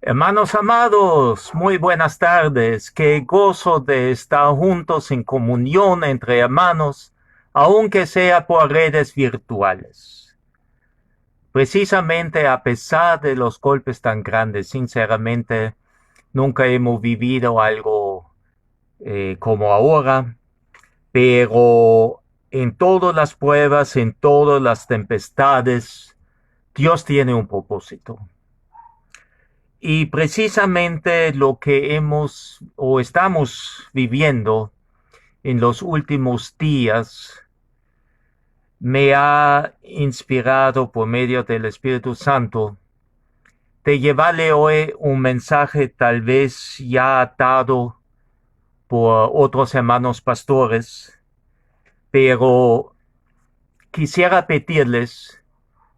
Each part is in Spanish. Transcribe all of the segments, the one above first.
Hermanos amados, muy buenas tardes. Qué gozo de estar juntos en comunión entre hermanos, aunque sea por redes virtuales. Precisamente a pesar de los golpes tan grandes, sinceramente, nunca hemos vivido algo como ahora, pero en todas las pruebas, en todas las tempestades, Dios tiene un propósito. Y precisamente lo que hemos o estamos viviendo en los últimos días me ha inspirado por medio del Espíritu Santo de llevarle hoy un mensaje tal vez ya atado por otros hermanos pastores, pero quisiera pedirles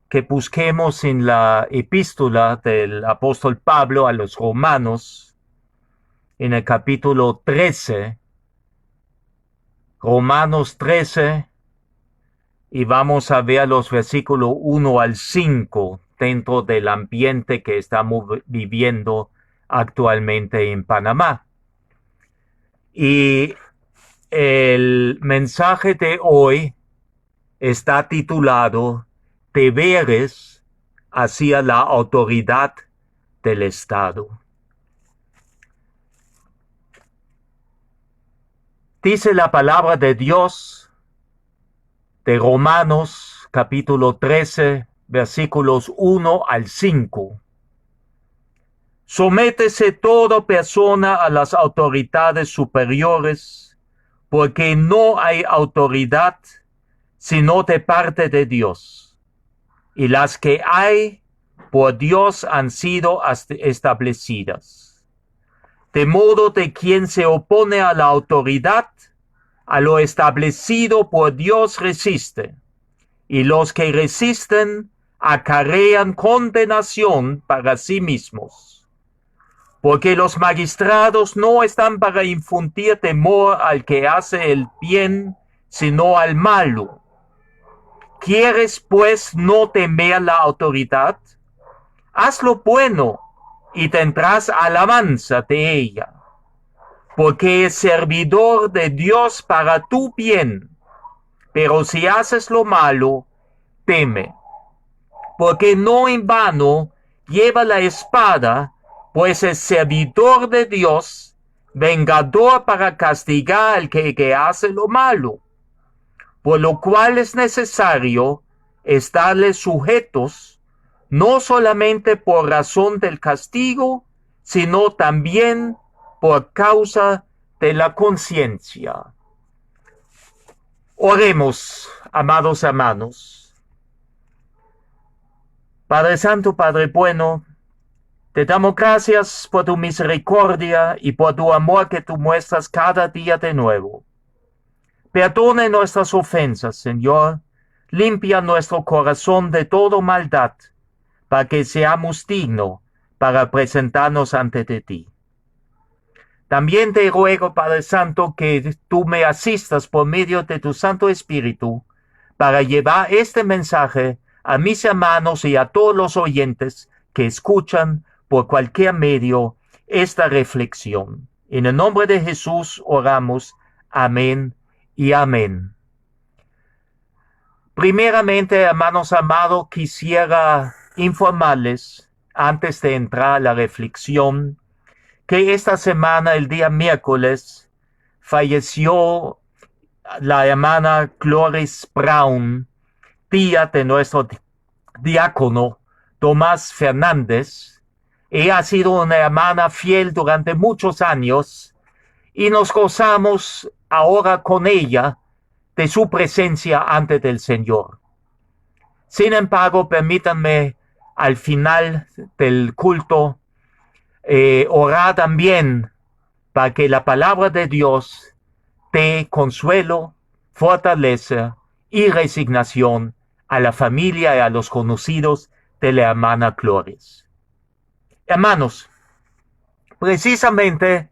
que busquemos en la epístola del apóstol Pablo a los Romanos, en el capítulo 13, Romanos 13, y vamos a ver los versículos 1 al 5 dentro del ambiente que estamos viviendo actualmente en Panamá. Y el mensaje de hoy está titulado Deberes hacia la autoridad del Estado. Dice la palabra de Dios de Romanos capítulo 13, versículos 1 al 5. Sométese toda persona a las autoridades superiores, porque no hay autoridad sino de parte de Dios. Y las que hay, por Dios han sido establecidas. De modo que quien se opone a la autoridad, a lo establecido por Dios resiste, y los que resisten acarrean condenación para sí mismos. Porque los magistrados no están para infundir temor al que hace el bien, sino al malo. ¿Quieres, pues, no temer la autoridad? Haz lo bueno y tendrás alabanza de ella, porque es servidor de Dios para tu bien. Pero si haces lo malo, teme, porque no en vano lleva la espada, pues es servidor de Dios, vengador para castigar al que hace lo malo. Por lo cual es necesario estarles sujetos, no solamente por razón del castigo, sino también por causa de la conciencia. Oremos, amados hermanos. Padre Santo, Padre bueno, te damos gracias por tu misericordia y por tu amor que tú muestras cada día de nuevo. Perdone nuestras ofensas, Señor. Limpia nuestro corazón de toda maldad, para que seamos dignos para presentarnos ante ti. También te ruego, Padre Santo, que tú me asistas por medio de tu Santo Espíritu para llevar este mensaje a mis hermanos y a todos los oyentes que escuchan por cualquier medio esta reflexión. En el nombre de Jesús oramos. Amén y amén. Primeramente, hermanos amados, quisiera informarles, antes de entrar a la reflexión, que esta semana, el día miércoles, falleció la hermana Gloris Brown, tía de nuestro diácono Tomás Fernández. Ella ha sido una hermana fiel durante muchos años y nos gozamos ahora con ella de su presencia ante el Señor. Sin embargo, permítanme al final del culto orar también para que la palabra de Dios dé consuelo, fortaleza y resignación a la familia y a los conocidos de la hermana Gloris. Hermanos, precisamente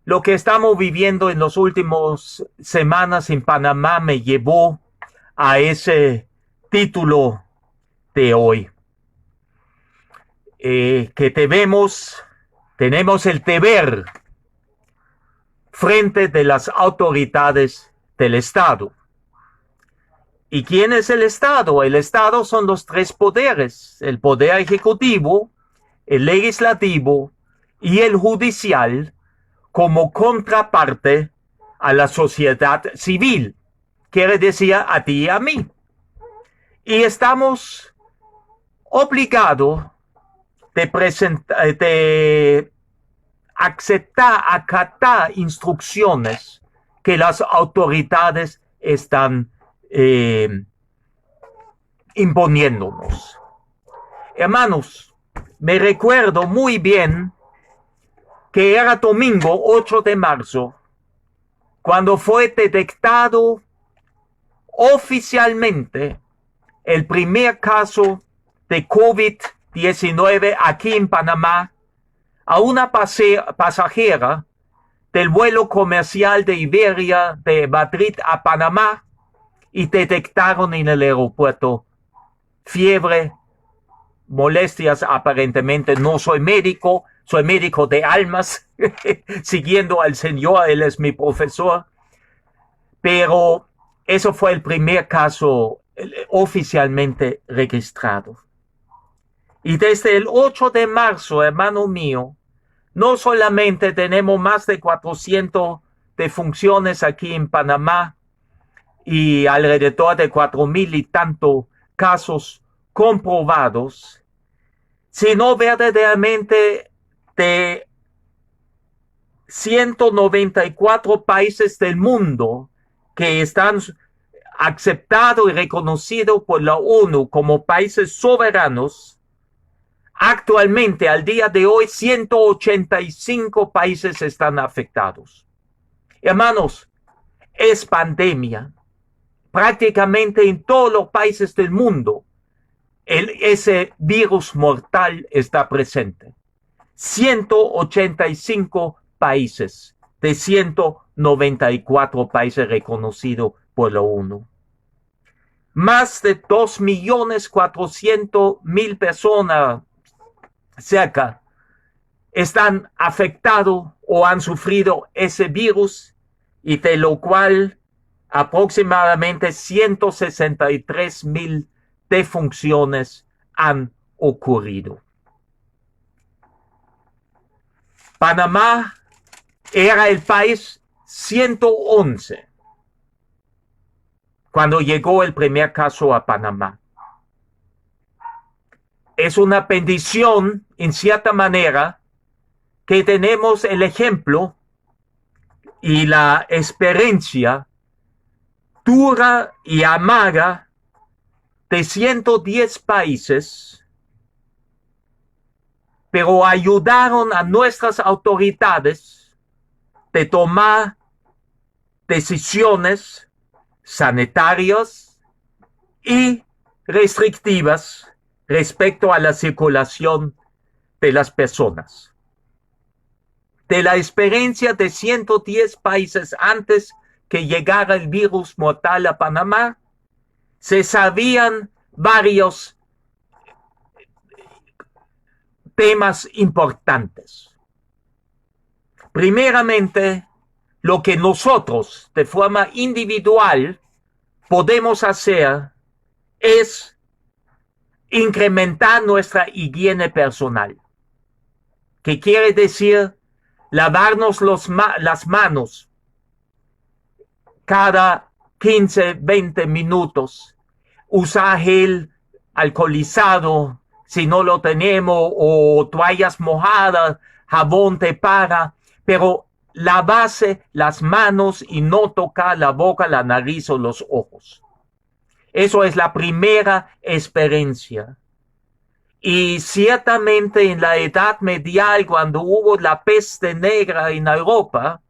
lo que estamos viviendo en las últimas semanas en Panamá me llevó a ese título de hoy. Que tenemos el deber frente de las autoridades del Estado. ¿Y quién es el Estado? El Estado son los tres poderes: el poder ejecutivo, el legislativo y el judicial, como contraparte a la sociedad civil, quiere decir a ti y a mí. Y estamos obligados de acatar instrucciones que las autoridades están imponiéndonos. Hermanos, me recuerdo muy bien que era domingo 8 de marzo, cuando fue detectado oficialmente el primer caso de COVID-19 aquí en Panamá a una pasajera del vuelo comercial de Iberia de Madrid a Panamá y detectaron en el aeropuerto fiebre, molestias aparentemente. No soy médico, soy médico de almas, siguiendo al Señor, Él es mi profesor, pero eso fue el primer caso oficialmente registrado. Y desde el 8 de marzo, hermano mío, no solamente tenemos más de 400 defunciones aquí en Panamá y alrededor de 4,000 y tanto casos comprobados, sino verdaderamente de 194 países del mundo que están aceptados y reconocidos por la ONU como países soberanos. Actualmente, al día de hoy, 185 países están afectados. Hermanos, es pandemia. Prácticamente en todos los países del mundo, ese virus mortal está presente. 185 países de 194 países reconocidos por la ONU. Más de 2.400.000 personas cerca están afectados o han sufrido ese virus, y de lo cual aproximadamente 163,000 defunciones han ocurrido. Panamá era el país 111 cuando llegó el primer caso a Panamá. Es una bendición, en cierta manera, que tenemos el ejemplo y la experiencia dura y amarga de 110 países, pero ayudaron a nuestras autoridades de tomar decisiones sanitarias y restrictivas respecto a la circulación de las personas. De la experiencia de 110 países antes que llegara el virus mortal a Panamá, se sabían varios temas importantes. Primeramente, lo que nosotros de forma individual podemos hacer es incrementar nuestra higiene personal. ¿Qué quiere decir? Lavarnos las manos cada 15, 20 minutos. Usar gel alcoholizado si no lo tenemos, o toallas mojadas, jabón te para, pero lavarse las manos y no tocar la boca, la nariz o los ojos. Eso es la primera experiencia. Y ciertamente en la Edad Medieval, cuando hubo la peste negra en Europa,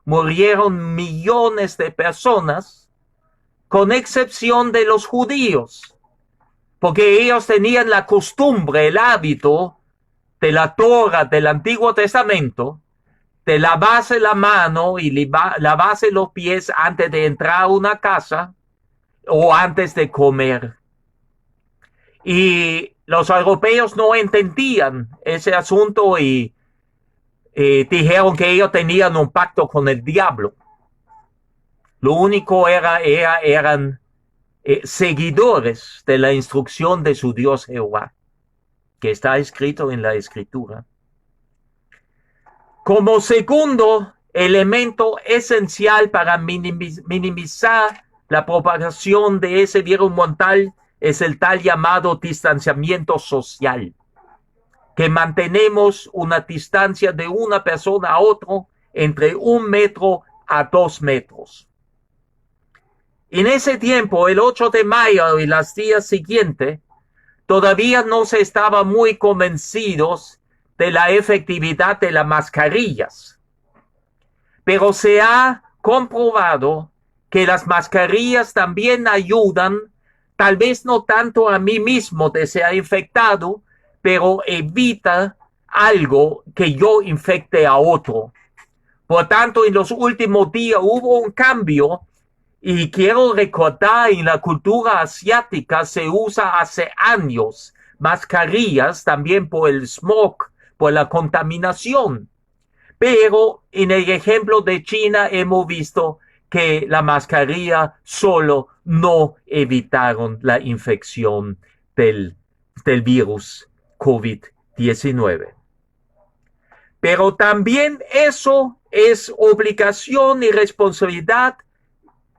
murieron millones de personas, con excepción de los judíos, porque ellos tenían la costumbre, el hábito de la Torah del Antiguo Testamento, de lavarse la mano y lavarse los pies antes de entrar a una casa o antes de comer. Y los europeos no entendían ese asunto y dijeron que ellos tenían un pacto con el diablo. Lo único eran seguidores de la instrucción de su Dios Jehová, que está escrito en la Escritura. Como segundo elemento esencial para minimizar la propagación de ese virus mortal es el tal llamado distanciamiento social, que mantenemos una distancia de una persona a otro entre 1 metro a 2 metros. En ese tiempo, el 8 de mayo y los días siguientes, todavía no se estaba muy convencidos de la efectividad de las mascarillas. Pero se ha comprobado que las mascarillas también ayudan, tal vez no tanto a mí mismo de ser infectado, pero evita algo que yo infecte a otro. Por tanto, en los últimos días hubo un cambio y quiero recordar, en la cultura asiática se usa hace años mascarillas también por el smog, por la contaminación. Pero en el ejemplo de China hemos visto que la mascarilla solo no evitaron la infección del virus COVID-19. Pero también eso es obligación y responsabilidad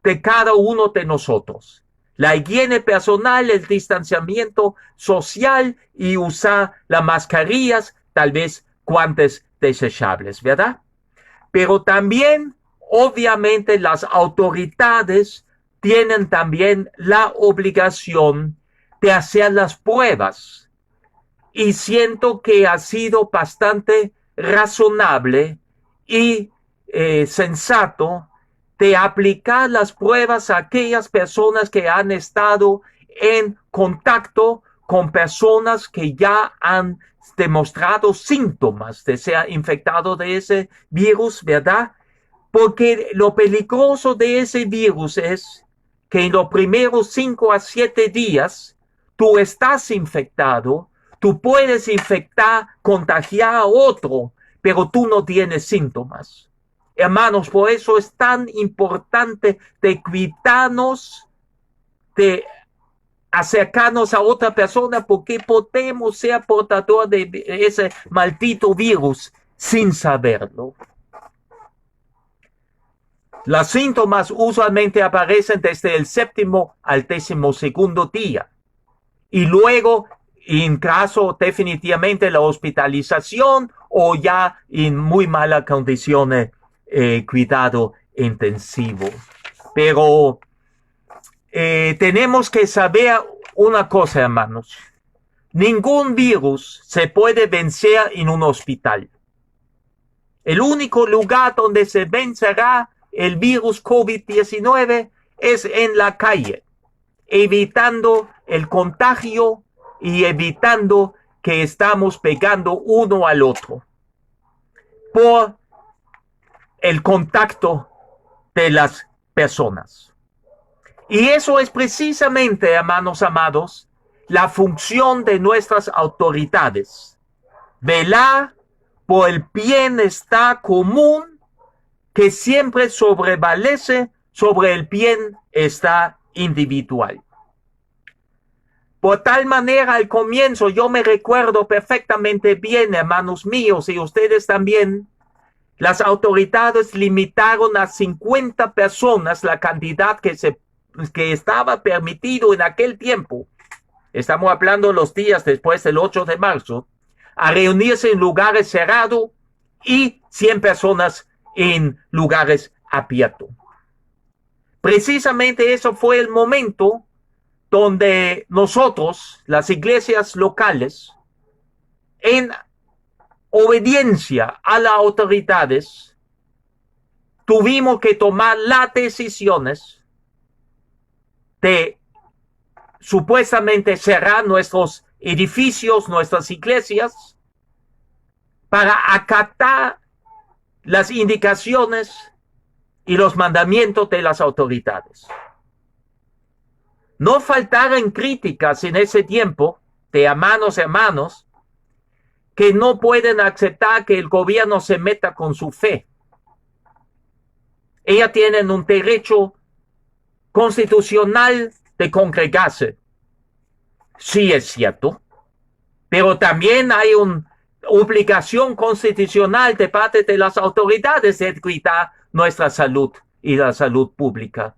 de cada uno de nosotros. La higiene personal, el distanciamiento social y usar las mascarillas, tal vez guantes desechables, ¿verdad? Pero también, obviamente, las autoridades tienen también la obligación de hacer las pruebas. Y siento que ha sido bastante razonable y sensato de aplicar las pruebas a aquellas personas que han estado en contacto con personas que ya han demostrado síntomas de ser infectado de ese virus, ¿verdad? Porque lo peligroso de ese virus es que en los primeros 5 a 7 días tú estás infectado, tú puedes infectar, contagiar a otro, pero tú no tienes síntomas. Hermanos, por eso es tan importante de cuidarnos, de acercarnos a otra persona, porque podemos ser portador de ese maldito virus sin saberlo. Los síntomas usualmente aparecen desde el 7º al 12º día. Y luego, en caso definitivamente la hospitalización o ya en muy malas condiciones, cuidado intensivo. Pero tenemos que saber una cosa, hermanos. Ningún virus se puede vencer en un hospital. El único lugar donde se vencerá el virus COVID-19 es en la calle, evitando el contagio y evitando que estamos pegando uno al otro por el contacto de las personas. Y eso es precisamente, hermanos amados, la función de nuestras autoridades. Velar por el bienestar común que siempre sobrevalece sobre el bienestar individual. Por tal manera, al comienzo, yo me recuerdo perfectamente bien, hermanos míos, y ustedes también, las autoridades limitaron a 50 personas la cantidad que estaba permitido en aquel tiempo. Estamos hablando los días después del 8 de marzo, a reunirse en lugares cerrados y 100 personas en lugares abiertos. Precisamente eso fue el momento donde nosotros, las iglesias locales, en obediencia a las autoridades, tuvimos que tomar las decisiones de supuestamente cerrar nuestros edificios, nuestras iglesias, para acatar las indicaciones y los mandamientos de las autoridades. No faltaron críticas en ese tiempo de hermanos que no pueden aceptar que el gobierno se meta con su fe. Ellas tienen un derecho constitucional de congregarse. Sí, es cierto, pero también hay una obligación constitucional de parte de las autoridades de cuidar nuestra salud y la salud pública.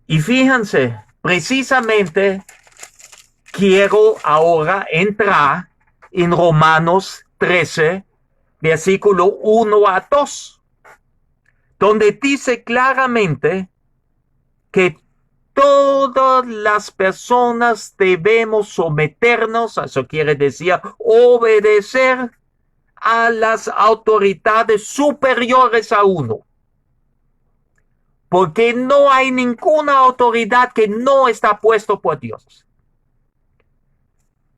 Y fíjense, precisamente quiero ahora entrar en Romanos 13, versículo 1 a 2, donde dice claramente que todas las personas debemos someternos, eso quiere decir obedecer a las autoridades superiores a uno. Porque no hay ninguna autoridad que no está puesto por Dios.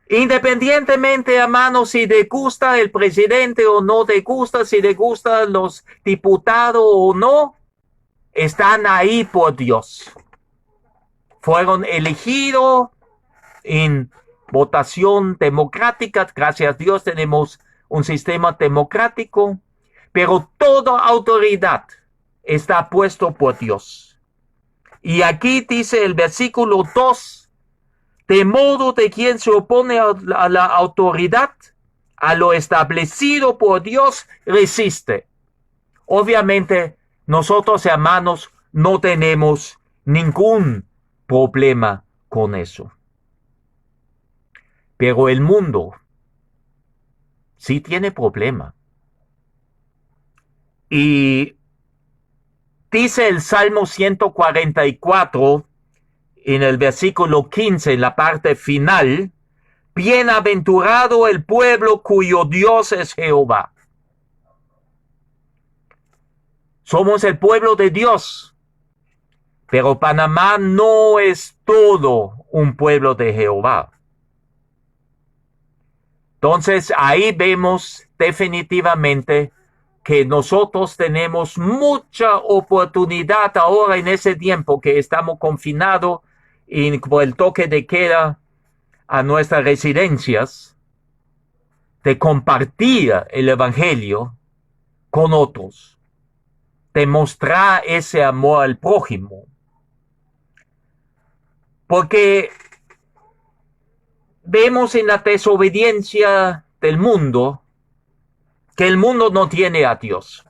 Independientemente, hermanos, si te gusta el presidente o no te gusta, si te gustan los diputados o no, están ahí por Dios. Fueron elegidos en votación democrática. Gracias a Dios tenemos un sistema democrático, pero toda autoridad está puesto por Dios. Y aquí dice el versículo 2, de modo de quien se opone a la autoridad, a lo establecido por Dios, resiste. Obviamente, nosotros, hermanos, no tenemos ningún problema con eso. Pero el mundo sí tiene problema. Y dice el Salmo 144 en el versículo 15, en la parte final, bienaventurado el pueblo cuyo Dios es Jehová. Somos el pueblo de Dios, pero Panamá no es todo un pueblo de Jehová. Entonces ahí vemos definitivamente que nosotros tenemos mucha oportunidad ahora en ese tiempo que estamos confinados y por el toque de queda a nuestras residencias, de compartir el evangelio con otros, de mostrar ese amor al prójimo. Porque vemos en la desobediencia del mundo que el mundo no tiene a Dios.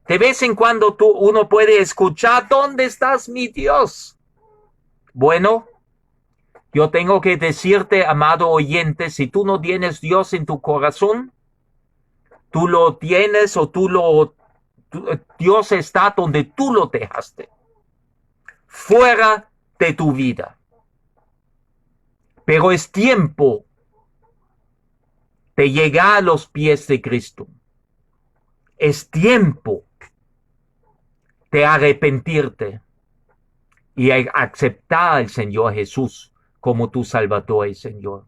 De vez en cuando uno puede escuchar, ¿dónde estás, mi Dios? Bueno, yo tengo que decirte, amado oyente, si tú no tienes Dios en tu corazón, tú lo tienes o Dios está donde tú lo dejaste, fuera de tu vida. Pero es tiempo de llegar a los pies de Cristo. Es tiempo de arrepentirte y aceptar al Señor Jesús como tu Salvador y Señor.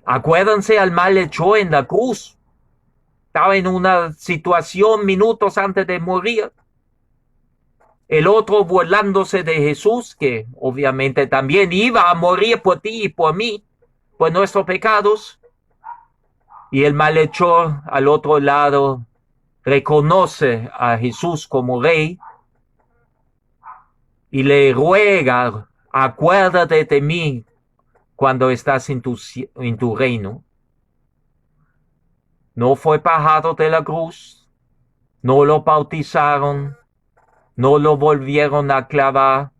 Acuérdense al malhechor en la cruz. Estaba en una situación minutos antes de morir. El otro burlándose de Jesús, que obviamente también iba a morir por ti y por mí, por nuestros pecados. Y el malhechor al otro lado reconoce a Jesús como rey y le ruega, acuérdate de mí cuando estás en tu reino. No fue bajado de la cruz, no lo bautizaron, no lo volvieron a clavar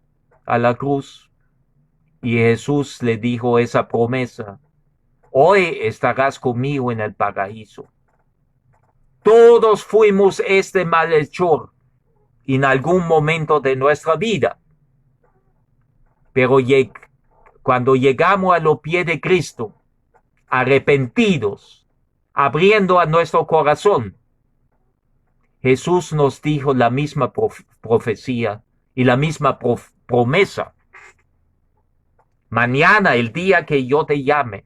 a la cruz. Y Jesús le dijo esa promesa: hoy estarás conmigo en el paraíso. Todos fuimos este malhechor en algún momento de nuestra vida. Pero cuando llegamos a los pies de Cristo, arrepentidos, abriendo a nuestro corazón, Jesús nos dijo la misma profecía y la misma promesa. Mañana, el día que yo te llame,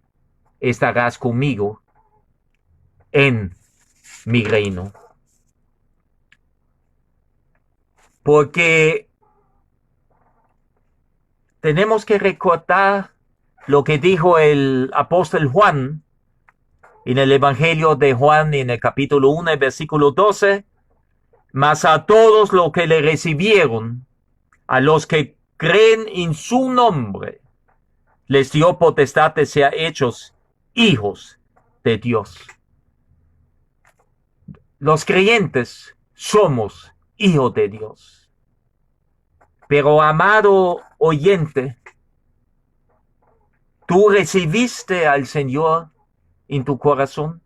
estarás conmigo en mi reino. Porque tenemos que recordar lo que dijo el apóstol Juan en el Evangelio de Juan, en el capítulo 1, versículo 12. Mas a todos los que le recibieron, a los que creen en su nombre, les dio potestad de ser hechos hijos de Dios. Los creyentes somos hijos de Dios. Pero, amado oyente, ¿tú recibiste al Señor en tu corazón?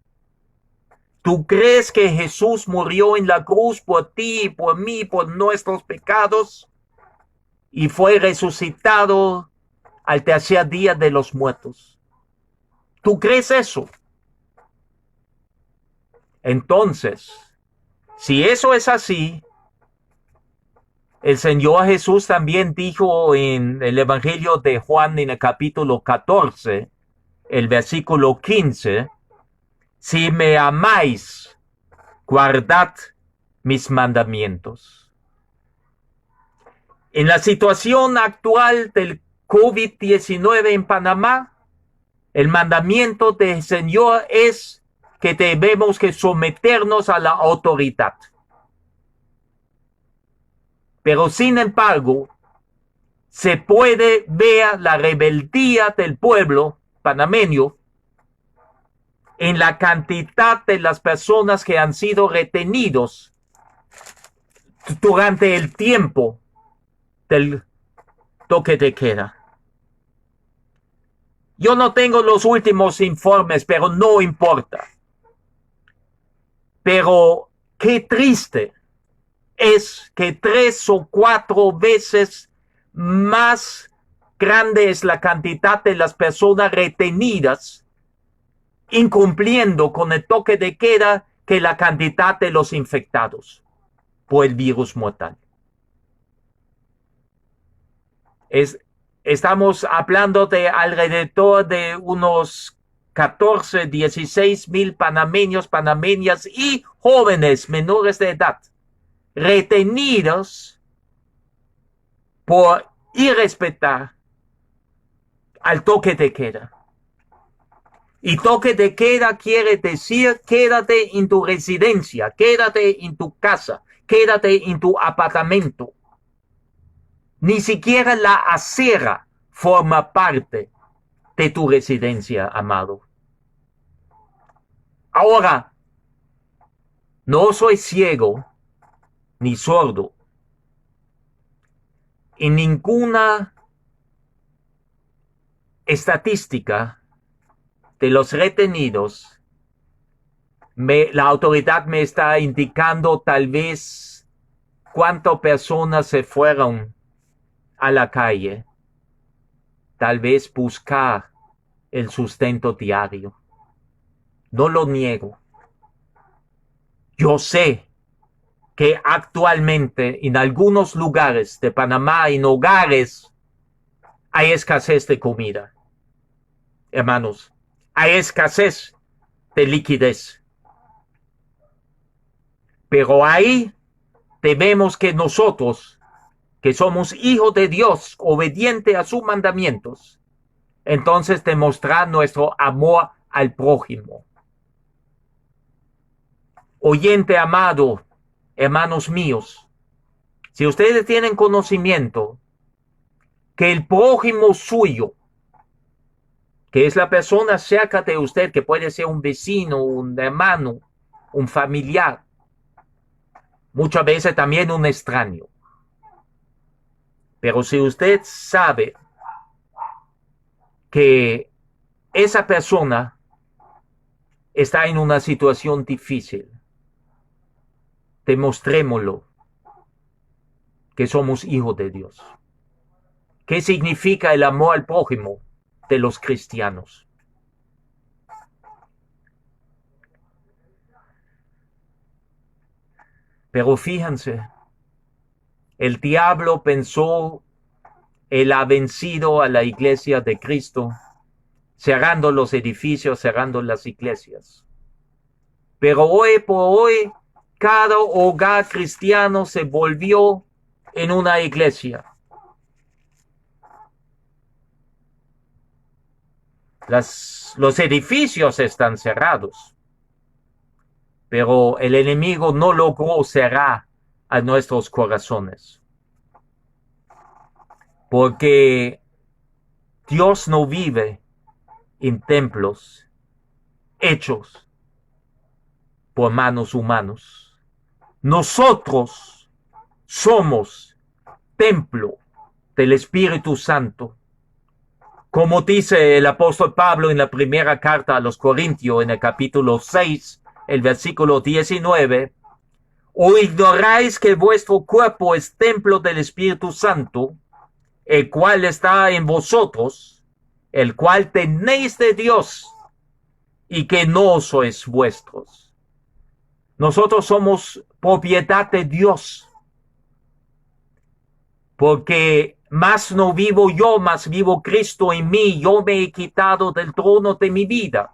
¿Tú crees que Jesús murió en la cruz por ti y por mí, por nuestros pecados? y fue resucitado al tercer día de los muertos. ¿Tú crees eso? Entonces, si eso es así, el Señor Jesús también dijo en el Evangelio de Juan en el capítulo 14, el versículo 15, si me amáis, guardad mis mandamientos. En la situación actual del COVID-19 en Panamá, el mandamiento del Señor es que debemos que someternos a la autoridad. Pero sin embargo, se puede ver la rebeldía del pueblo panameño en la cantidad de las personas que han sido retenidos durante el tiempo del toque de queda. Yo no tengo los últimos informes, pero no importa. Pero qué triste es que 3 o 4 veces más grande es la cantidad de las personas retenidas incumpliendo con el toque de queda que la cantidad de los infectados por el virus mortal. Estamos hablando de alrededor de unos 14, 16 mil panameños, panameñas y jóvenes menores de edad retenidos por irrespetar al toque de queda. Y toque de queda quiere decir quédate en tu residencia, quédate en tu casa, quédate en tu apartamento. Ni siquiera la acera forma parte de tu residencia, amado. Ahora, no soy ciego ni sordo. En ninguna estadística de los retenidos, la autoridad me está indicando tal vez cuántas personas se fueron a la calle, tal vez buscar el sustento diario. No lo niego. Yo sé que actualmente en algunos lugares de Panamá, en hogares, hay escasez de comida. Hermanos, hay escasez de liquidez. Pero ahí debemos que nosotros, que somos hijos de Dios, obedientes a sus mandamientos, entonces demostrar nuestro amor al prójimo. Oyente amado, hermanos míos, si ustedes tienen conocimiento que el prójimo suyo, que es la persona cerca de usted, que puede ser un vecino, un hermano, un familiar, muchas veces también un extraño. Pero si usted sabe que esa persona está en una situación difícil, demostrémoslo que somos hijos de Dios. ¿Qué significa el amor al prójimo de los cristianos? Pero fíjense, el diablo pensó, él ha vencido a la iglesia de Cristo, cerrando los edificios, cerrando las iglesias. Pero hoy por hoy, cada hogar cristiano se volvió en una iglesia. Los edificios están cerrados, pero el enemigo no logró cerrar a nuestros corazones. Porque Dios no vive en templos hechos por manos humanos. Nosotros somos templo del Espíritu Santo. Como dice el apóstol Pablo en la primera carta a los Corintios, en el capítulo 6, el versículo 19, ¿o ignoráis que vuestro cuerpo es templo del Espíritu Santo, el cual está en vosotros, el cual tenéis de Dios y que no sois vuestros. Nosotros somos propiedad de Dios, porque más no vivo yo, más vivo Cristo en mí. Yo me he quitado del trono de mi vida.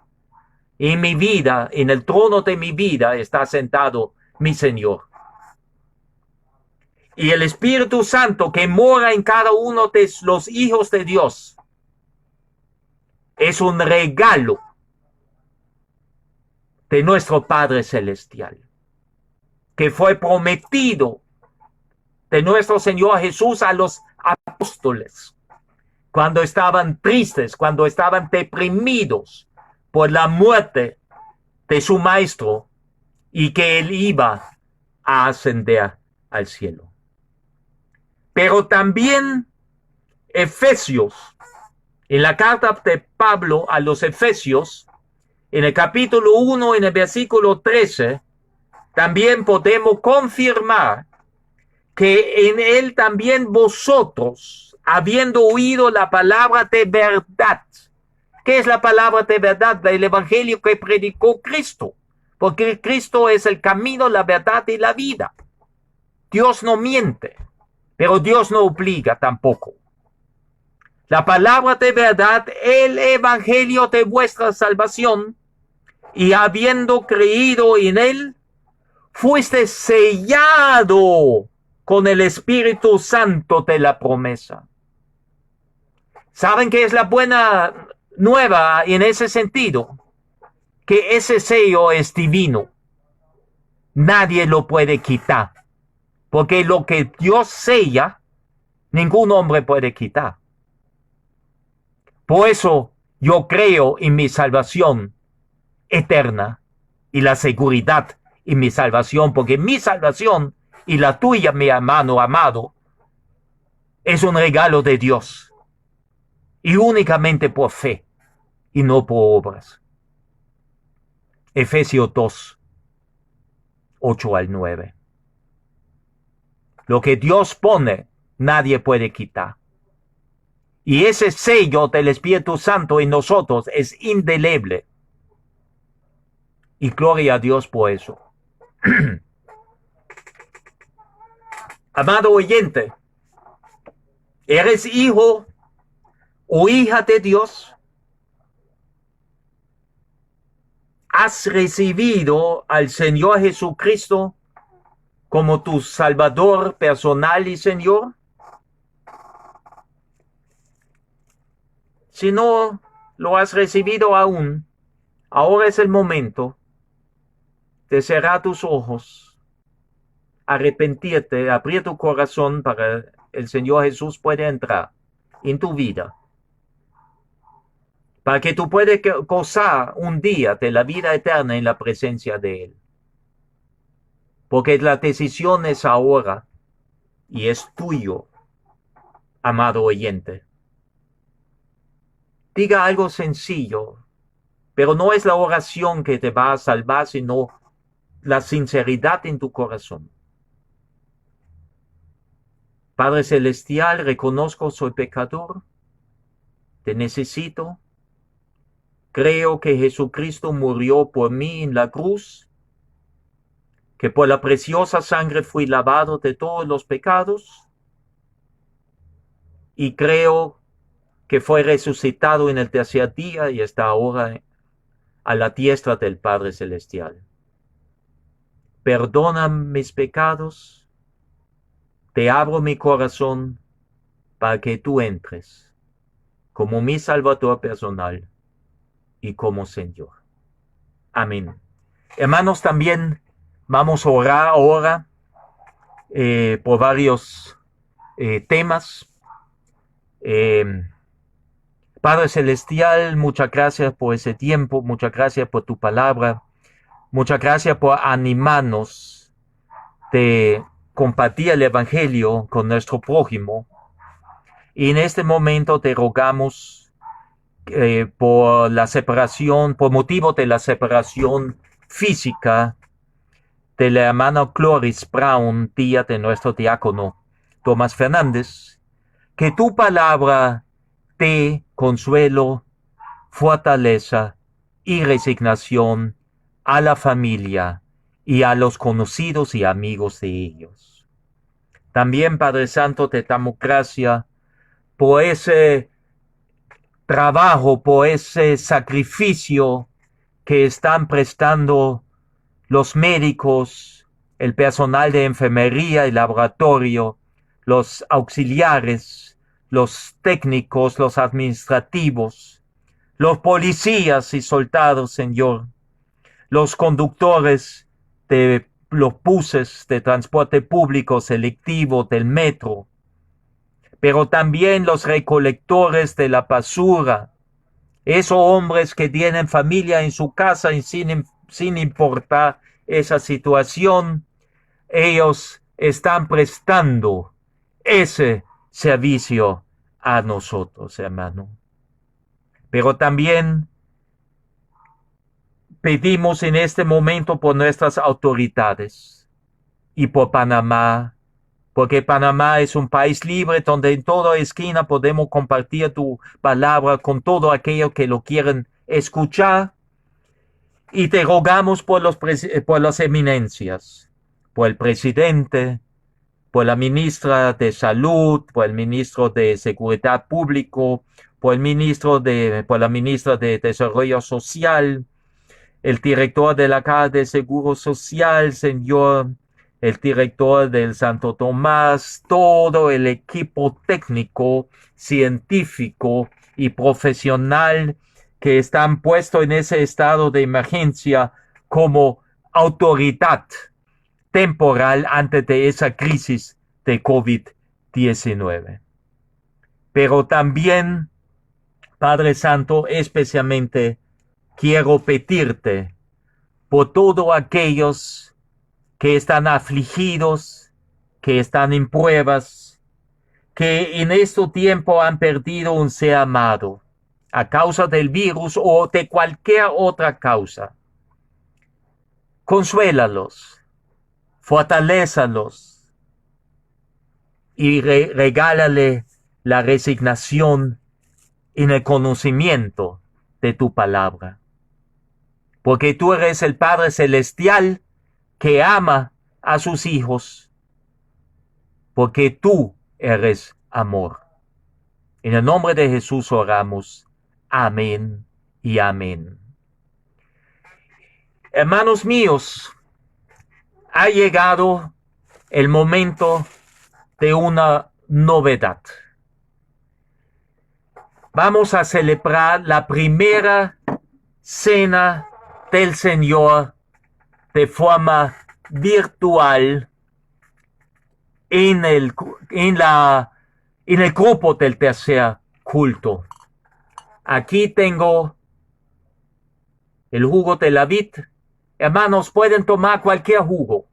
En mi vida, en el trono de mi vida, está sentado mi Señor. Y el Espíritu Santo que mora en cada uno de los hijos de Dios es un regalo de nuestro Padre Celestial, que fue prometido de nuestro Señor Jesús a los apóstoles cuando estaban tristes, cuando estaban deprimidos por la muerte de su maestro y que él iba a ascender al cielo. Pero también Efesios, en la carta de Pablo a los Efesios, en el capítulo 1, en el versículo 13, también podemos confirmar que en él también vosotros, habiendo oído la palabra de verdad. ¿Qué es la palabra de verdad? El evangelio que predicó Cristo. Porque Cristo es el camino, la verdad y la vida. Dios no miente, pero Dios no obliga tampoco. La palabra de verdad, el evangelio de vuestra salvación, y habiendo creído en él, fuiste sellado con el Espíritu Santo de la promesa. ¿Saben qué es la buena nueva en ese sentido? Que ese sello es divino. Nadie lo puede quitar. Porque lo que Dios sella, ningún hombre puede quitar. Por eso yo creo en mi salvación eterna y la seguridad en mi salvación, porque mi salvación y la tuya, mi hermano amado, es un regalo de Dios y únicamente por fe y no por obras. Efesios 2, 8 al 9. Lo que Dios pone, nadie puede quitar. Y ese sello del Espíritu Santo en nosotros es indeleble. Y gloria a Dios por eso. Amado oyente, ¿eres hijo o hija de Dios? ¿Has recibido al Señor Jesucristo como tu Salvador personal y Señor? Si no lo has recibido aún, ahora es el momento de cerrar tus ojos, arrepentirte, abrir tu corazón para el Señor Jesús pueda entrar en tu vida, para que tú puedas gozar un día de la vida eterna en la presencia de Él. Porque la decisión es ahora y es tuyo, amado oyente. Diga algo sencillo, pero no es la oración que te va a salvar, sino la sinceridad en tu corazón. Padre Celestial, reconozco soy pecador, te necesito. Creo que Jesucristo murió por mí en la cruz, que por la preciosa sangre fui lavado de todos los pecados, y creo que fue resucitado en el tercer día y está ahora a la diestra del Padre Celestial. Perdona mis pecados, te abro mi corazón para que tú entres como mi Salvador personal y como Señor. Amén. Hermanos, también vamos a orar ahora por varios temas. Padre Celestial, muchas gracias por ese tiempo, muchas gracias por tu palabra, muchas gracias por animarnos de compartir el Evangelio con nuestro prójimo. Y en este momento te rogamos por la separación, por motivo de la separación física de la hermana Cloris Brown, tía de nuestro diácono Tomás Fernández, Que tu palabra dé consuelo, fortaleza y resignación a la familia y a los conocidos y amigos de ellos. También, Padre Santo, te damos gracias por ese trabajo, por ese sacrificio que están prestando los médicos, el personal de enfermería y laboratorio, los auxiliares, los técnicos, los administrativos, los policías y soldados, Señor, los conductores de los buses de transporte público selectivo del metro, pero también los recolectores de la basura, esos hombres que tienen familia en su casa y sin importar esa situación, ellos están prestando ese servicio a nosotros, hermano. Pero también pedimos en este momento por nuestras autoridades y por Panamá, porque Panamá es un país libre donde en toda esquina podemos compartir tu palabra con todo aquello que lo quieren escuchar. Y te rogamos por las eminencias, por el presidente, por la ministra de Salud, por el ministro de Seguridad Público, por la ministra de Desarrollo Social, el director de la Caja de Seguro Social, Señor, el director del Santo Tomás, todo el equipo técnico, científico y profesional que están puestos en ese estado de emergencia como autoridad temporal antes de esa crisis de COVID-19. Pero también, Padre Santo, especialmente quiero pedirte por todos aquellos que están afligidos, que están en pruebas, que en este tiempo han perdido un ser amado a causa del virus o de cualquier otra causa. Consuélalos, fortalézalos y regálale la resignación en el conocimiento de tu palabra. Porque tú eres el Padre Celestial que ama a sus hijos, porque tú eres amor. En el nombre de Jesús oramos. Amén y amén. Hermanos míos, ha llegado el momento de una novedad. Vamos a celebrar la primera cena del Señor de forma virtual en el grupo del tercer culto. Aquí tengo el jugo de la vid. Hermanos, pueden tomar cualquier jugo.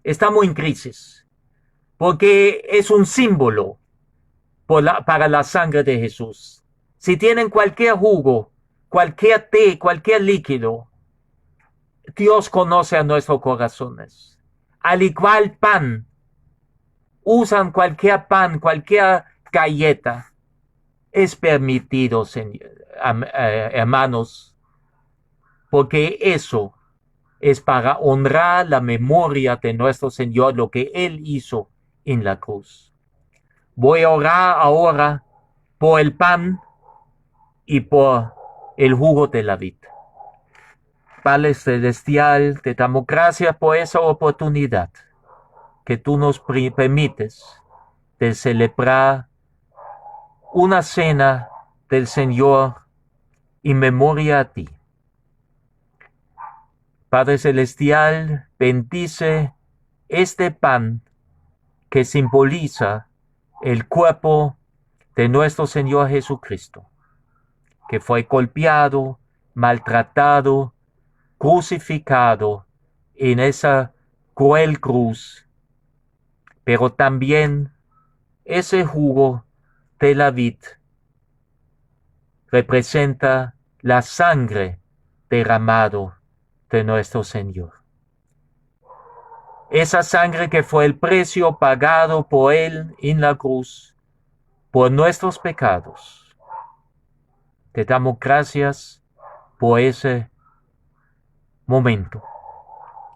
Estamos en crisis, porque es un símbolo para la sangre de Jesús. Si tienen cualquier jugo, cualquier té, cualquier líquido, Dios conoce a nuestros corazones. Al igual pan, usan cualquier pan, cualquier galleta. Es permitido, hermanos, porque eso es para honrar la memoria de nuestro Señor, lo que Él hizo en la cruz. Voy a orar ahora por el pan y por el jugo de la vid. Padre Celestial, te damos gracias por esa oportunidad que tú nos permites de celebrar una cena del Señor en memoria a ti. Padre Celestial, bendice este pan que simboliza el cuerpo de nuestro Señor Jesucristo, que fue golpeado, maltratado, crucificado en esa cruel cruz, pero también ese jugo de la vid representa la sangre derramado de nuestro Señor. Esa sangre que fue el precio pagado por Él en la cruz por nuestros pecados. Te damos gracias por ese momento.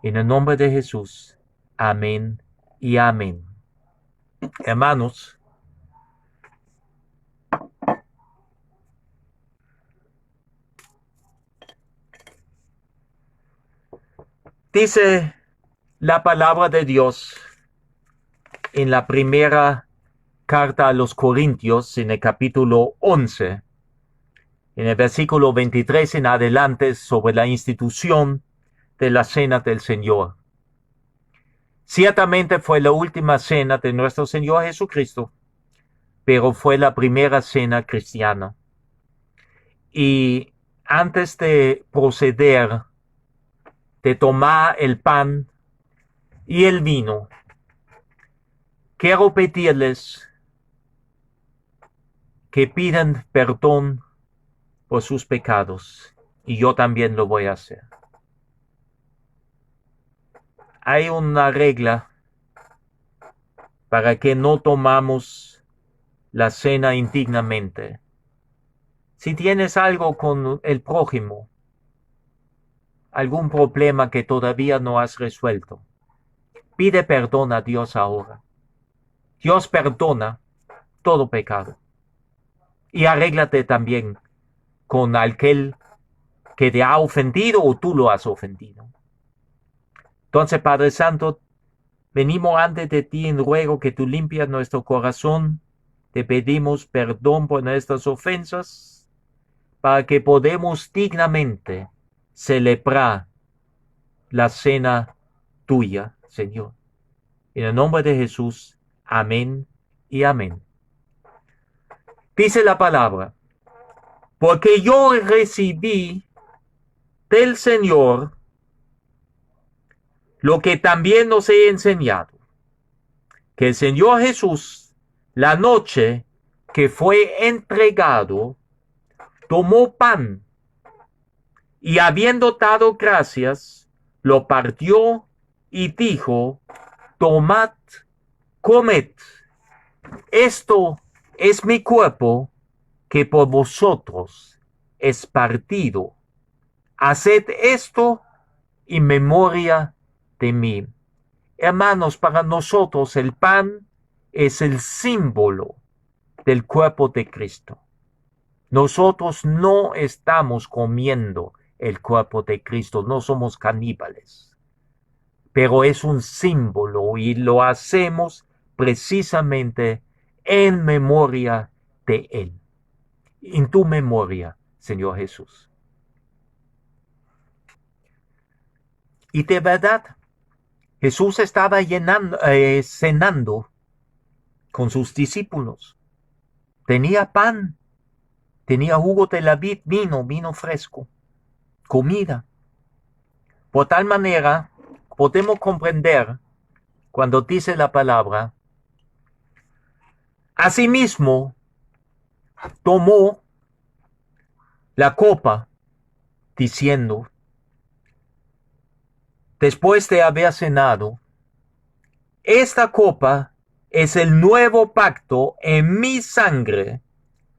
En el nombre de Jesús. Amén y amén. Hermanos, dice la palabra de Dios en la primera carta a los Corintios, en el capítulo 11, en el versículo 23 en adelante, sobre la institución de la cena del Señor. Ciertamente fue la última cena de nuestro Señor Jesucristo, pero fue la primera cena cristiana. Y antes de proceder, de tomar el pan y el vino, quiero pedirles que pidan perdón por sus pecados, y yo también lo voy a hacer. Hay una regla para que no tomamos la cena indignamente. Si tienes algo con el prójimo, algún problema que todavía no has resuelto, pide perdón a Dios ahora. Dios perdona todo pecado. Y arréglate también con aquel que te ha ofendido o tú lo has ofendido. Entonces, Padre Santo, venimos ante de ti en ruego que tú limpias nuestro corazón. Te pedimos perdón por nuestras ofensas para que podamos dignamente celebrar la cena tuya, Señor. En el nombre de Jesús, amén y amén. Dice la palabra, porque yo recibí del Señor lo que también os he enseñado, que el Señor Jesús, la noche que fue entregado, tomó pan y habiendo dado gracias, lo partió y dijo, tomad, comed, esto es mi cuerpo que por vosotros es partido. Haced esto en memoria de mí. Hermanos, para nosotros el pan es el símbolo del cuerpo de Cristo. Nosotros no estamos comiendo el cuerpo de Cristo, no somos caníbales, pero es un símbolo y lo hacemos precisamente en memoria de Él. En tu memoria, Señor Jesús. Y de verdad, Jesús estaba cenando con sus discípulos. Tenía pan, tenía jugo de la vid, vino fresco, comida. Por tal manera, podemos comprender cuando dice la palabra, asimismo, tomó la copa, diciendo, después de haber cenado, esta copa es el nuevo pacto en mi sangre.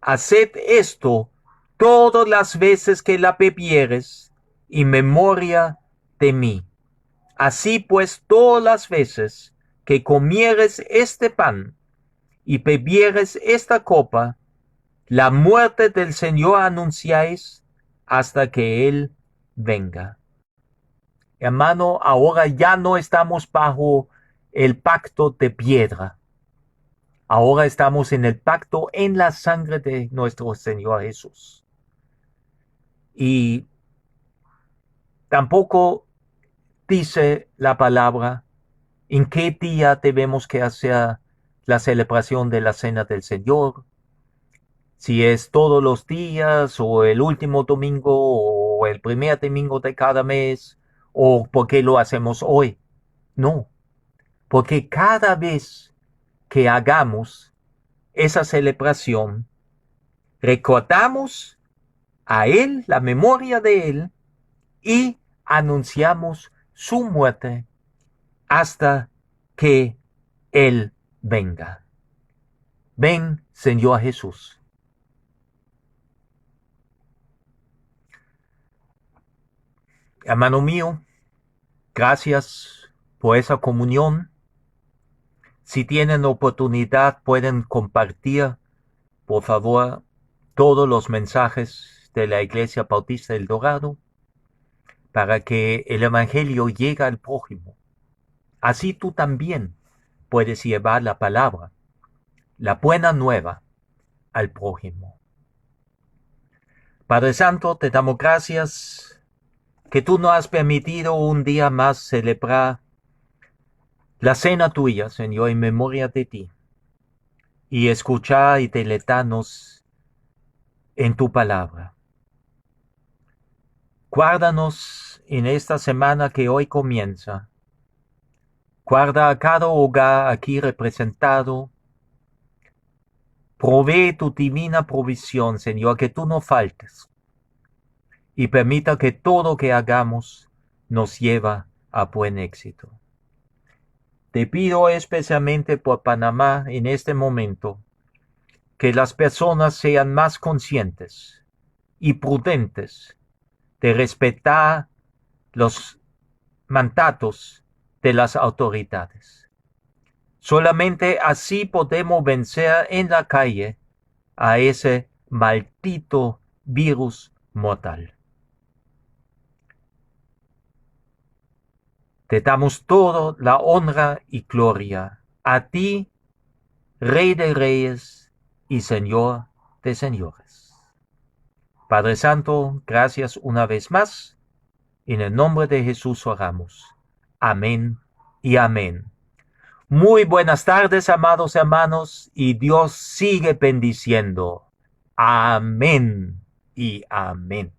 Haced esto todas las veces que la bebieres en memoria de mí. Así pues, todas las veces que comieres este pan y bebieres esta copa, la muerte del Señor anunciáis hasta que Él venga. Hermano, ahora ya no estamos bajo el pacto de piedra. Ahora estamos en el pacto en la sangre de nuestro Señor Jesús. Y tampoco dice la palabra en qué día debemos que hacer la celebración de la cena del Señor. Si es todos los días o el último domingo o el primer domingo de cada mes o por qué lo hacemos hoy. No, porque cada vez que hagamos esa celebración, recordamos a Él, la memoria de Él, y anunciamos su muerte hasta que Él venga. Ven, Señor Jesús. Hermano mío, gracias por esa comunión. Si tienen oportunidad, pueden compartir, por favor, todos los mensajes de la Iglesia Bautista del Dorado para que el Evangelio llegue al prójimo. Así tú también puedes llevar la palabra, la buena nueva, al prójimo. Padre Santo, te damos gracias que tú nos has permitido un día más celebrar la cena tuya, Señor, en memoria de ti, y escuchar y deleitarnos en tu palabra. Guárdanos en esta semana que hoy comienza. Guarda a cada hogar aquí representado. Provee tu divina provisión, Señor, que tú no faltes. Y permita que todo que hagamos nos lleve a buen éxito. Te pido especialmente por Panamá en este momento que las personas sean más conscientes y prudentes de respetar los mandatos de las autoridades. Solamente así podemos vencer en la calle a ese maldito virus mortal. Te damos toda la honra y gloria a ti, Rey de Reyes y Señor de Señores. Padre Santo, gracias una vez más. En el nombre de Jesús oramos. Amén y amén. Muy buenas tardes, amados hermanos, y Dios sigue bendiciendo. Amén y amén.